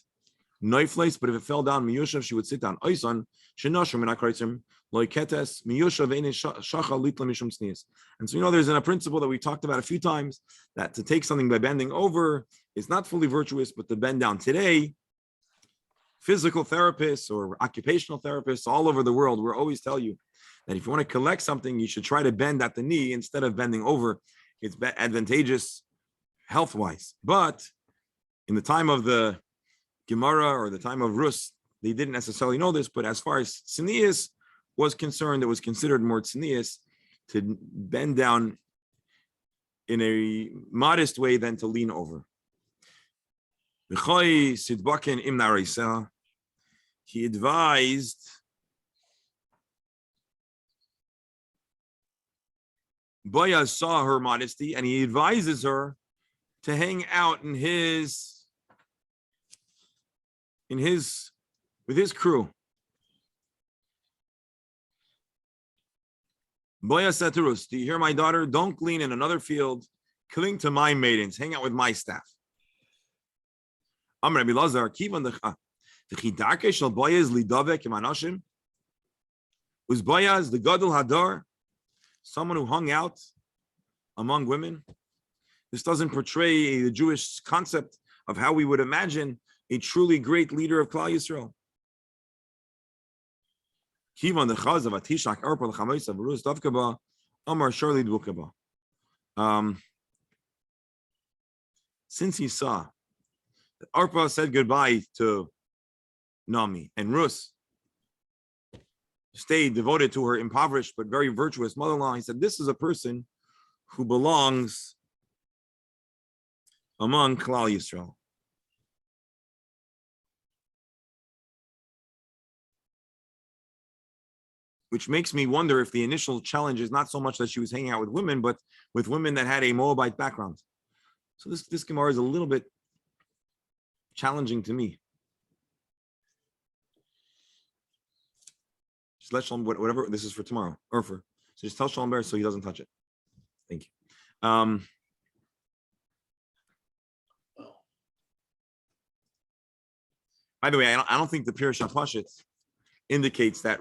Speaker 1: Noiflace, but if it fell down, miyushav, she would sit down. Oisan, shenoshim menakreitzim, loiketes, miyushav ein shacha litla mishum tznius. And so there's a principle that we talked about a few times, that to take something by bending over is not fully virtuous, but to bend down. Today, physical therapists or occupational therapists all over the world will always tell you that if you want to collect something, you should try to bend at the knee instead of bending over. It's advantageous health-wise. But in the time of the Gemara or the time of Rus, they didn't necessarily know this, but as far as tznius was concerned, it was considered more tznius to bend down in a modest way than to lean over. He advised Boaz saw her modesty and he advises her to hang out with his crew. Boaz said to Rus, do you hear, my daughter? Don't glean in another field. Cling to my maidens. Hang out with my staff. Was Boaz the Gadol Hadar, someone who hung out among women? This doesn't portray the Jewish concept of how we would imagine a truly great leader of Klal Yisrael. Since he saw that Arpa said goodbye to Nami and Rus stayed devoted to her impoverished but very virtuous mother-in-law, he said, this is a person who belongs among Klal Yisrael. Which makes me wonder if the initial challenge is not so much that she was hanging out with women, but with women that had a Moabite background. So this Gemara is a little bit challenging to me. Just let Shalom, whatever, this is for tomorrow, so just tell Shalom Ber so he doesn't touch it. Thank you. By the way, I don't think the Pirush HaPashit indicates that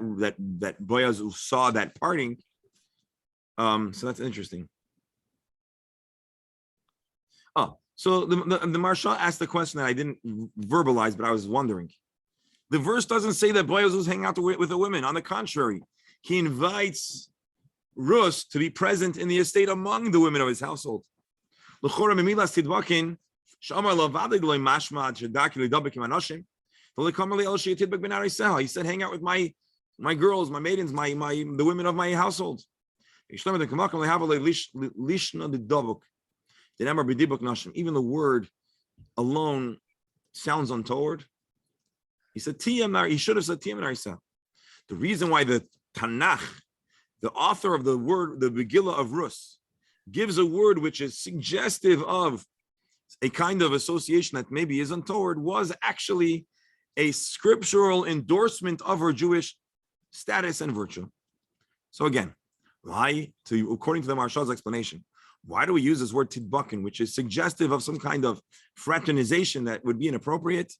Speaker 1: Boaz saw that parting. So that's interesting. Oh, so the Maharsha asked the question that I didn't verbalize, but I was wondering. The verse doesn't say that Boaz was hanging out with the women. On the contrary, he invites Rus to be present in the estate among the women of his household. He said, hang out with my girls, my maidens, the women of my household. Even the word alone sounds untoward. He said, he should have said Tiyam Narisa. The reason why the Tanakh, the author of the word, the Megillah of Rus, gives a word which is suggestive of a kind of association that maybe is untoward, was actually a scriptural endorsement of her Jewish status and virtue. So again, why, according to the Marshal's explanation, why do we use this word tidbakin, which is suggestive of some kind of fraternization that would be inappropriate?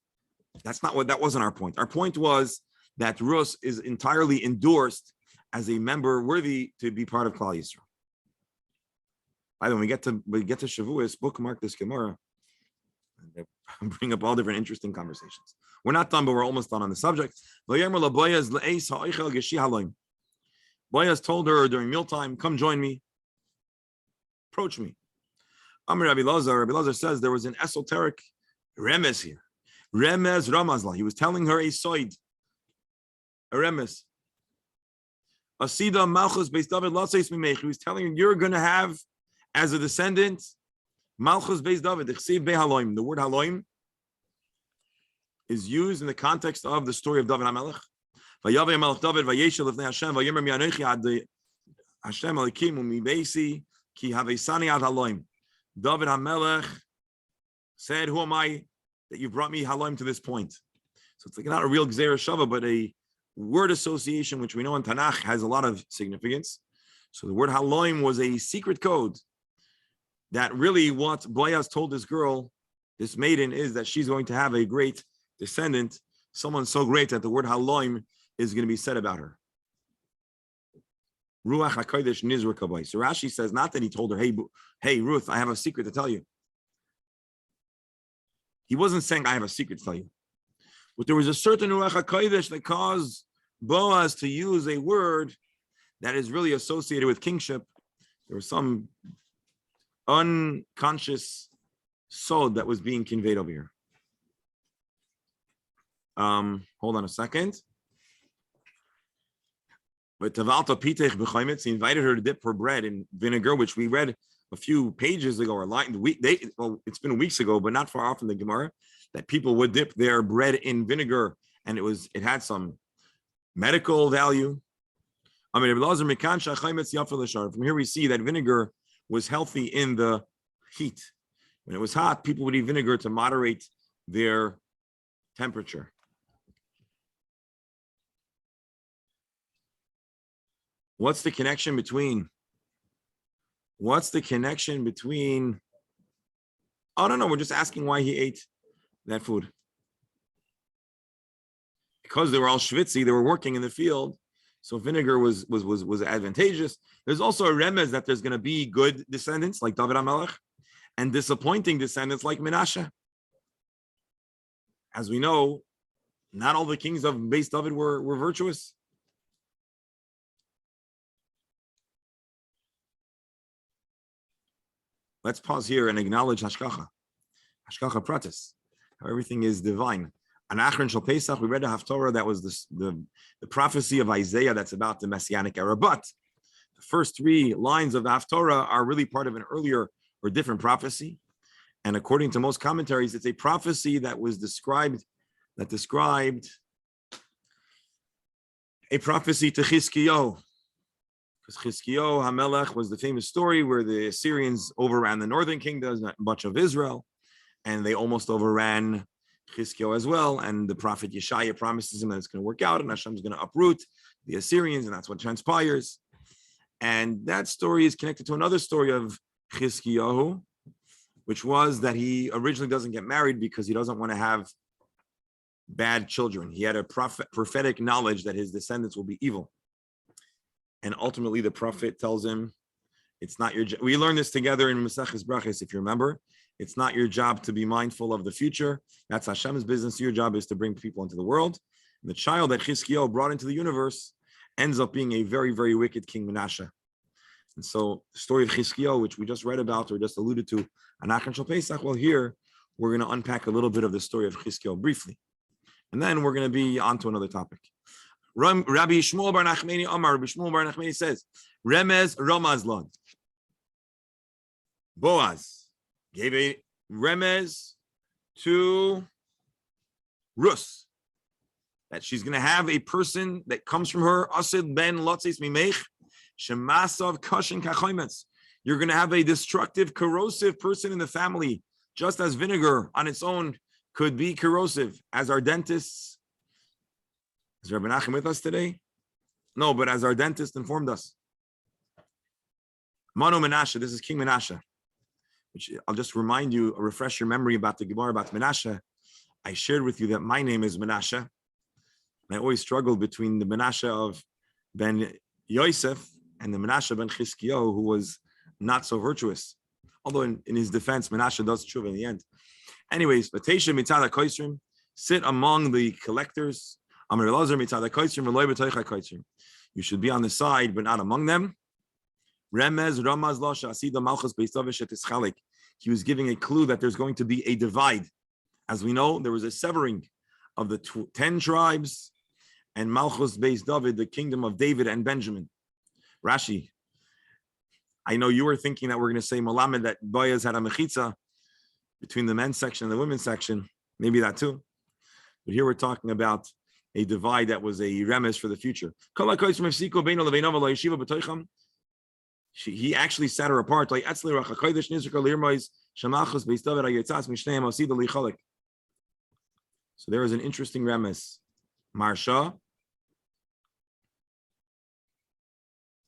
Speaker 1: That wasn't our point. Our point was that Rus is entirely endorsed as a member worthy to be part of Klal Yisrael. By the way, when we get to Shavuos, bookmark this Gemara, and bring up all different interesting conversations. We're not done, but we're almost done on the subject. Boaz told her during mealtime, come join me, approach me. Amir Rabbi Lazar says there was an esoteric remez here. Remez Ramazla. He was telling her a soid, a remez. Asida Malchus Beis David Latzeis Mimech. He was telling her, you're going to have, as a descendant, Malchus Beis David. The word haloim is used in the context of the story of David HaMelech. Vayavei Melech David vayeshel lifnei Hashem vayomer mi anochi ad Hashem alikim u'mibeisi ki haveisani ad haloim. David HaMelech said, who am I that you brought me haloim to this point? So it's like not a real gzera shava, but a word association, which we know in Tanakh has a lot of significance. So the word haloim was a secret code that really what Boaz told this girl, this maiden, is that she's going to have a great descendant, someone so great that the word haloim is going to be said about her. Ruach HaKodesh Nizra Kabbai. So Rashi says not that he told her, hey, Ruth, I have a secret to tell you. He wasn't saying I have a secret to tell you. But there was a certain Ruach HaKodesh that caused Boaz to use a word that is really associated with kingship. There was some unconscious sod that was being conveyed over here. Hold on a second. But Tavalta Pitech B'chaimitz, he invited her to dip her bread in vinegar, which we read a few pages ago, or it's been weeks ago, but not far off in the Gemara, that people would dip their bread in vinegar, and it had some medical value. From here we see that vinegar was healthy in the heat. When it was hot, people would eat vinegar to moderate their temperature. What's the connection between? I don't know. We're just asking why he ate that food. Because they were all shvitzi, they were working in the field, so vinegar was advantageous. There's also a remez that there's going to be good descendants like David HaMelech and disappointing descendants like Menashe. As we know, not all the kings of Beis David were virtuous. Let's pause here and acknowledge Hashkacha Pratis, how everything is divine. On Achron Shal Pesach, we read a Haftorah that was the prophecy of Isaiah that's about the Messianic era. But the first 3 lines of the Haftorah are really part of an earlier or different prophecy. And according to most commentaries, it's a prophecy that described a prophecy to Chizkiyahu. Because Chizkiyahu HaMelech was the famous story where the Assyrians overran the northern kingdoms, much of Israel, and they almost overran Chizkiyahu as well. And the prophet Yeshaya promises him that it's going to work out, and Hashem is going to uproot the Assyrians, and that's what transpires. And that story is connected to another story of Chizkiyahu, which was that he originally doesn't get married because he doesn't want to have bad children. He had a prophetic knowledge that his descendants will be evil. And ultimately, the prophet tells him, it's not your job. We learned this together in Maseches Brachos, if you remember. It's not your job to be mindful of the future. That's Hashem's business. Your job is to bring people into the world. And the child that Chizkiyahu brought into the universe ends up being a very, very wicked King Menashe. And so the story of Chizkiyahu, which we just read about or just alluded to, on Achron Shal Pesach, well, here we're going to unpack a little bit of the story of Chizkiyahu briefly. And then we're going to be on to another topic. Rabbi Shmuel bar Nachmani Amar, Rabbi Shmuel bar Nachmani says, Remez Ramaz Lon. Boaz gave a remez to Rus, that she's going to have a person that comes from her, Asid ben Lotzis Mimech, Shemasav Kashin Kachoimetz. You're going to have a destructive, corrosive person in the family, just as vinegar on its own could be corrosive. As our dentists, is Rabbi Nachum with us today? No, but as our dentist informed us. Manu Menashe, this is King Menashe. Which I'll just remind you, refresh your memory about the Gemara about Menashe. I shared with you that my name is Menashe. And I always struggled between the Menashe of Ben Yosef and the Menashe ben Chizkiyahu, who was not so virtuous. Although in his defense, Menashe does tshuva in the end. Anyways, Vatesha mitzad hakoisrim, sit among the collectors. Amar Elazar mitzad hakoisrim, v'loy b'toich hakoisrim. You should be on the side, but not among them. Remez Ramaz Lo Shasida Malchus Beisavish et Ischalik. He was giving a clue that there's going to be a divide. As we know, there was a severing of the 10 tribes and Malchus Beis David, the kingdom of David and Benjamin. Rashi, I know you were thinking that we're going to say Malamed, that Boaz had a mechitza between the men's section and the women's section. Maybe that too. But here we're talking about a divide that was a remes for the future. He actually set her apart. So there is an interesting remes. Marsha.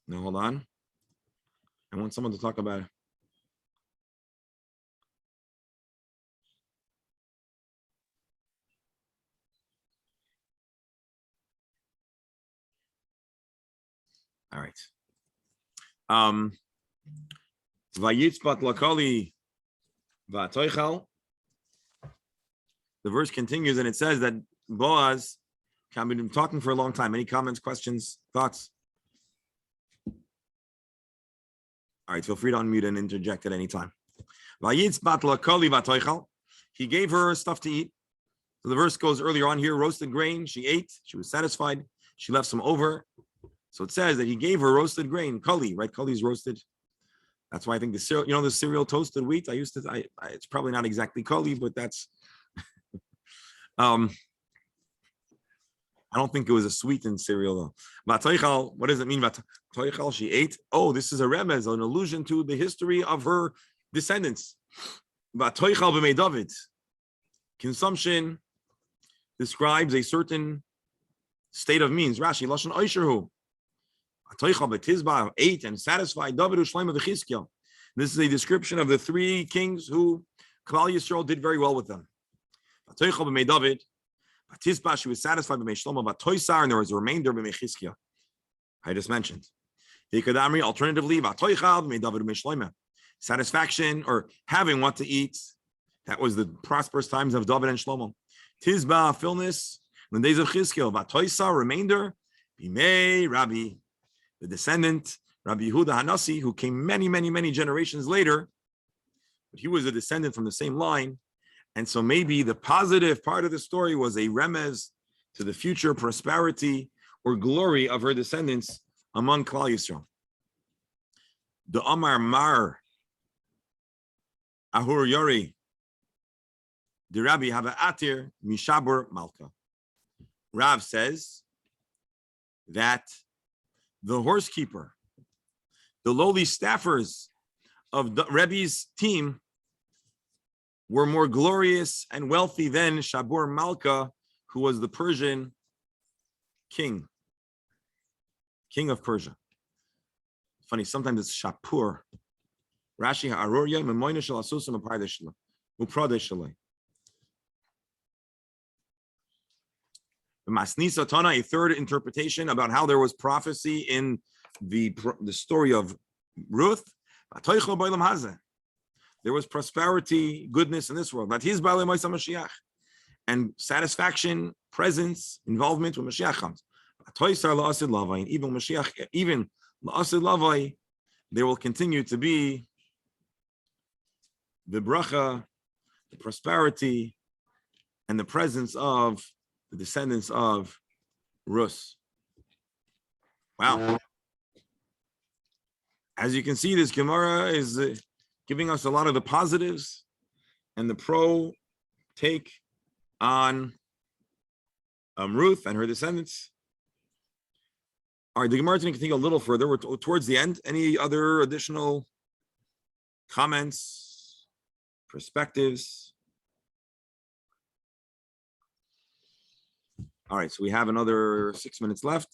Speaker 1: No, hold on. I want someone to talk about it. All right. Vayitzbat lakali vatoichal. The verse continues and it says that Boaz can be talking for a long time. Any comments, questions, thoughts? All right, feel free to unmute and interject at any time. Vayitzbat lakali vatoichal. He gave her stuff to eat. So the verse goes earlier on here, roasted grain. She ate. She was satisfied. She left some over. So it says that he gave her roasted grain, kali, right? Kali is roasted. That's why I think the cereal, the cereal toasted wheat. It's probably not exactly kali, but that's. I don't think it was a sweetened cereal though. Vatoichal, what does it mean? Vatoichal, she ate. Oh, this is a remez, an allusion to the history of her descendants. Vatoichal b'mei David. Consumption describes a certain state of means. Rashi, lashon oisherhu. Ate and satisfied David Ushleim of the Chizkiah. This is a description of the 3 kings who Klal Yisrael did very well with them. David, she was satisfied by Shlomo, and there was a remainder by Chizkiah. I just mentioned. Alternatively, satisfaction or having what to eat. That was the prosperous times of David and Shlomo. Tizba, fullness. In the days of Chizkiah, remainder. Bimei Rabbi. The descendant, Rabbi Yehuda Hanasi, who came many, many, many generations later, but he was a descendant from the same line. And so maybe the positive part of the story was a remez to the future prosperity or glory of her descendants among Klal Yisrael. The Amar Mar Ahur Yori, the Rabbi Hava Atir Mishabur Malka. Rav says that the horsekeeper, the lowly staffers of the Rebbe's team were more glorious and wealthy than Shabur Malka, who was the Persian king of Persia. Funny, sometimes it's Shapur. Rashi ha'arurya memoyna shel asusim u'pradeshla. Masnisa Tana, a third interpretation about how there was prophecy in the story of Ruth. There was prosperity, goodness in this world. And satisfaction, presence, involvement when Mashiach comes. Even Mashiach, even La'asid Lavai, there will continue to be the bracha, the prosperity, and the presence of the descendants of Rus. Wow. As you can see, this Gemara is giving us a lot of the positives and the pro take on Ruth and her descendants. All right, the Gemara is going to continue a little further. We're towards the end. Any other additional comments, perspectives? All right, so we have another 6 minutes left.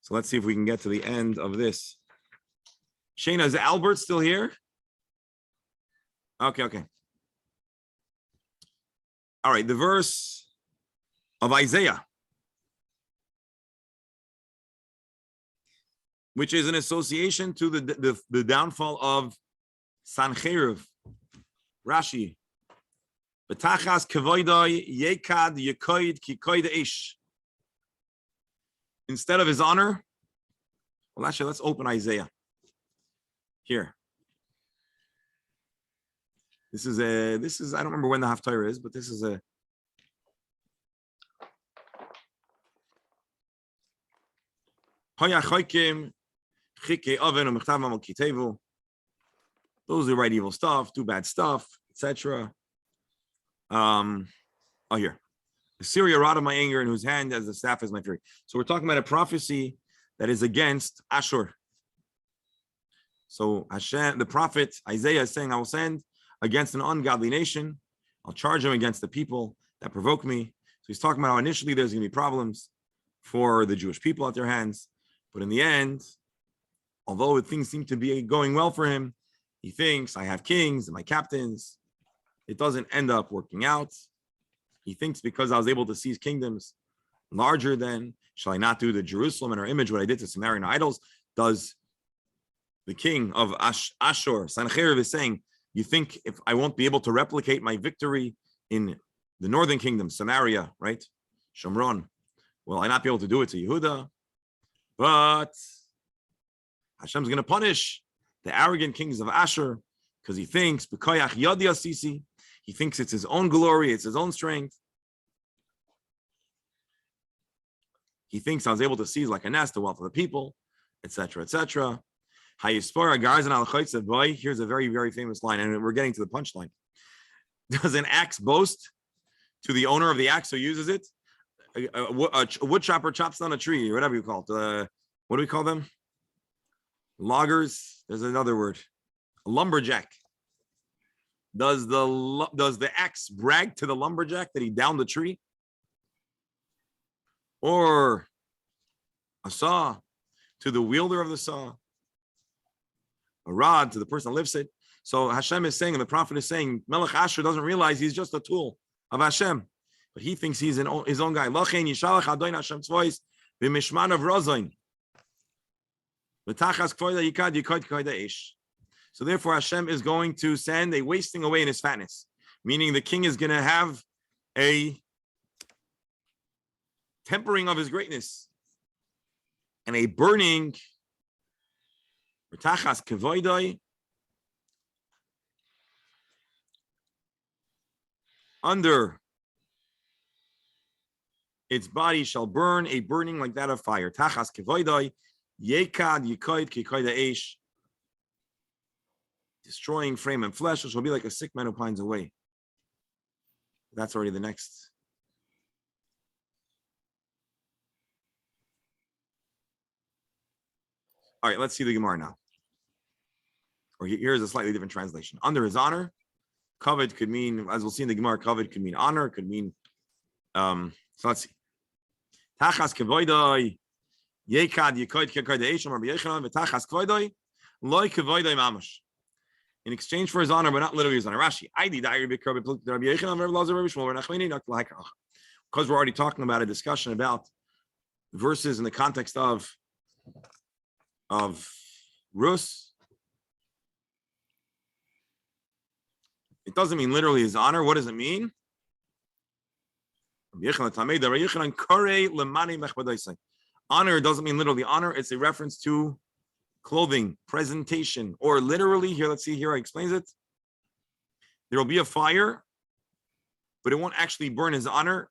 Speaker 1: So let's see if we can get to the end of this. Shayna, is Albert still here? Okay. All right, the verse of Isaiah, which is an association to the downfall of Sancheriv. Rashi. Betachas kevoidai yekad yekoid kikoid ish. Instead of his honor, well, actually, let's open Isaiah. Here. This is I don't remember when the Haftarah is, but this is a those who write evil stuff, do bad stuff, etc. Here. Assyria wrought of my anger, in whose hand as the staff is my fury. So we're talking about a prophecy that is against Ashur. So Hashem, the prophet Isaiah is saying, I will send against an ungodly nation. I'll charge them against the people that provoke me. So he's talking about how initially there's going to be problems for the Jewish people at their hands. But in the end, although things seem to be going well for him, he thinks, I have kings and my captains. It doesn't end up working out. He thinks because I was able to seize kingdoms larger than, shall I not do to Jerusalem and her image what I did to Samaritan idols? Does the king of Ashur, Sancheriv, is saying, you think if I won't be able to replicate my victory in the northern kingdom, Samaria, right? Shomron, will I not be able to do it to Yehuda? But Hashem's going to punish the arrogant kings of Ashur because he thinks, he thinks it's his own glory, it's his own strength. He thinks I was able to seize like a nest the wealth of the people, etc., etc. Here's a very, very famous line, and we're getting to the punchline. Does an axe boast to the owner of the axe who uses it? A wood chopper chops down a tree, or whatever you call it. What do we call them? Loggers. There's another word. A lumberjack. Does the axe brag to the lumberjack that he downed the tree? Or a saw to the wielder of the saw? A rod to the person that lifts it? So Hashem is saying, and the prophet is saying, Melech Asher doesn't realize he's just a tool of Hashem, but he thinks he's his own guy. Lachein yishalach Adon Hashem tzvois b'mishman of rozain v'tachas kvoida yikad yikod kvoida ish. So therefore Hashem is going to send a wasting away in his fatness, meaning the king is going to have a tempering of his greatness and a burning v'tachas kvoida. Under its body shall burn a burning like that of fire. Tachas kevoidai, yekad yikoid kikoida eish. Destroying frame and flesh, which will be like a sick man who pines away. That's already the next. All right, let's see the Gemara now. Or here's a slightly different translation. Under his honor, kavod could mean, as we'll see in the Gemara, kavod could mean honor, could mean, so let's see. Tachas kevoidai, yekad yikoid kikoid eish, Rabbi Yochanan, v'tachas kevoidai, loy kevoidai mamash. In exchange for his honor, but not literally his honor. Rashi, because we're already talking about a discussion about verses in the context of Rus. It doesn't mean literally his honor. What does it mean? Honor doesn't mean literally honor. It's a reference to clothing, presentation, or literally, here, let's see, here, I explains it. There will be a fire, but it won't actually burn his honor,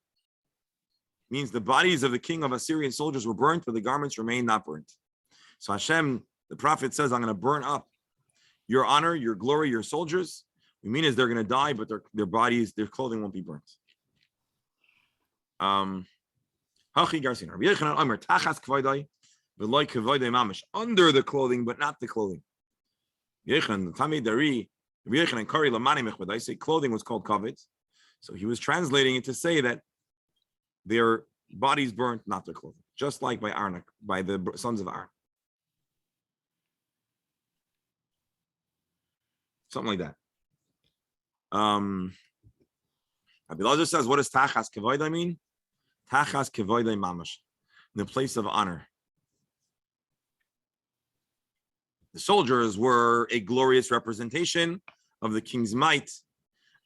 Speaker 1: means the bodies of the king of Assyrian soldiers were burnt, but the garments remained not burnt. So Hashem, the prophet says, I'm going to burn up your honor, your glory, your soldiers. We mean is they're going to die, but their bodies, their clothing won't be burnt. Under the clothing, but not the clothing. Say clothing was called kavod. So he was translating it to say that their bodies burnt, not their clothing, just like by Aaron, by the sons of Aaron. Something like that. Abelazar says, what does tachas kevoidai mean? Tachas kevoidai mamash, in the place of honor. The soldiers were a glorious representation of the king's might.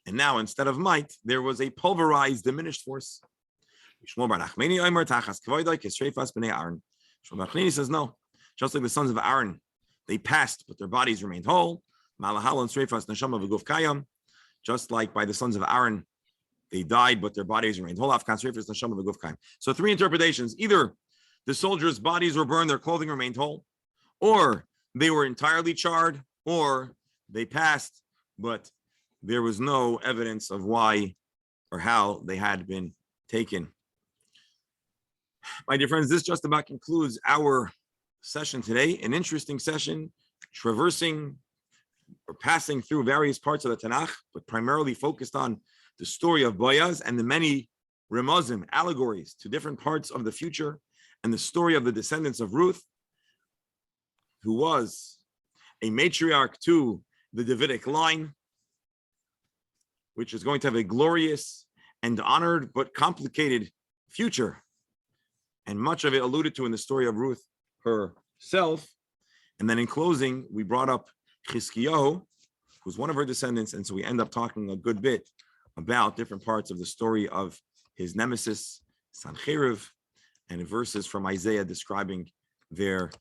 Speaker 1: And now, instead of might, there was a pulverized, diminished force. Shmuel bar Nachmani says, no. Just like the sons of Aaron, they passed, but their bodies remained whole. Just like by the sons of Aaron, they died, but their bodies remained whole. So 3 interpretations. Either the soldiers' bodies were burned, their clothing remained whole, or they were entirely charred, or they passed, but there was no evidence of why or how they had been taken. My dear friends, this just about concludes our session today. An interesting session, traversing or passing through various parts of the Tanakh, but primarily focused on the story of Boaz and the many remazim, allegories to different parts of the future, and the story of the descendants of Ruth, who was a matriarch to the Davidic line, which is going to have a glorious and honored but complicated future. And much of it alluded to in the story of Ruth herself. And then in closing, we brought up Chizkiyahu, who's one of her descendants. And so we end up talking a good bit about different parts of the story of his nemesis, Sancheriv, and verses from Isaiah describing their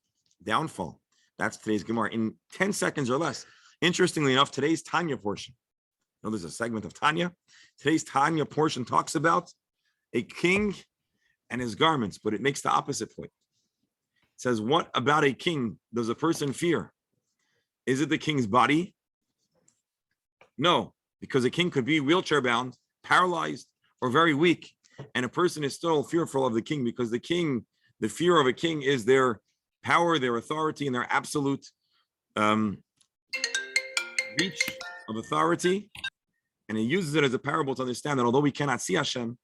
Speaker 1: downfall. That's today's Gemara in 10 seconds or less. Interestingly enough, today's Tanya portion, there's a segment of Tanya. Today's Tanya portion talks about a king and his garments, but it makes the opposite point. It says, what about a king does a person fear? Is it the king's body? No, because a king could be wheelchair bound, paralyzed, or very weak, and a person is still fearful of the king because the king, the fear of a king is their power, their authority, and their absolute reach of authority. And he uses it as a parable to understand that although we cannot see Hashem,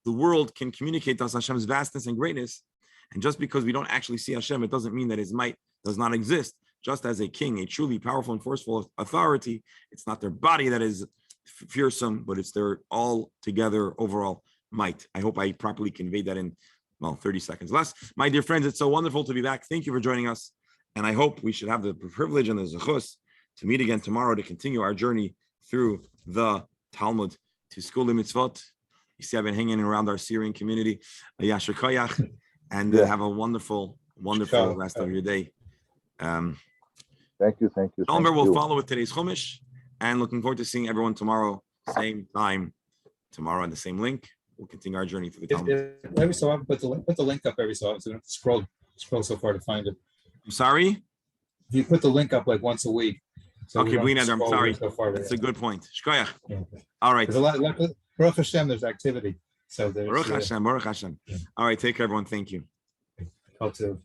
Speaker 1: the world can communicate to us Hashem's vastness and greatness. And just because we don't actually see Hashem, it doesn't mean that his might does not exist. Just as a king, a truly powerful and forceful authority, it's not their body that is fearsome, but it's their all-together overall might. I hope I properly conveyed that in, 30 seconds less. My dear friends, it's so wonderful to be back. Thank you for joining us. And I hope we should have the privilege and the zechus to meet again tomorrow to continue our journey through the Talmud to School Mitzvot. You see, I've been hanging around our Syrian community, Yasher Koyach, and have a wonderful rest of your day.
Speaker 6: Thank you.
Speaker 1: Elmer will follow with today's Chumash, and looking forward to seeing everyone tomorrow, same time, tomorrow on the same link. We'll continue our journey through the Talmud.
Speaker 5: Every so often, put the link up every so often, so you don't have to scroll so far to find it.
Speaker 1: I'm sorry?
Speaker 5: If you put the link up like once a week. So
Speaker 1: Okay,
Speaker 5: we don't
Speaker 1: I'm
Speaker 5: scroll
Speaker 1: sorry.
Speaker 5: so far.
Speaker 1: That's a good point. Shkoyach.
Speaker 5: Yeah.
Speaker 1: All right.
Speaker 5: There's a lot, Baruch Hashem, there's activity. So there's
Speaker 1: Baruch Hashem.
Speaker 5: Yeah.
Speaker 1: All right, take care, everyone. Thank you.
Speaker 5: Hope to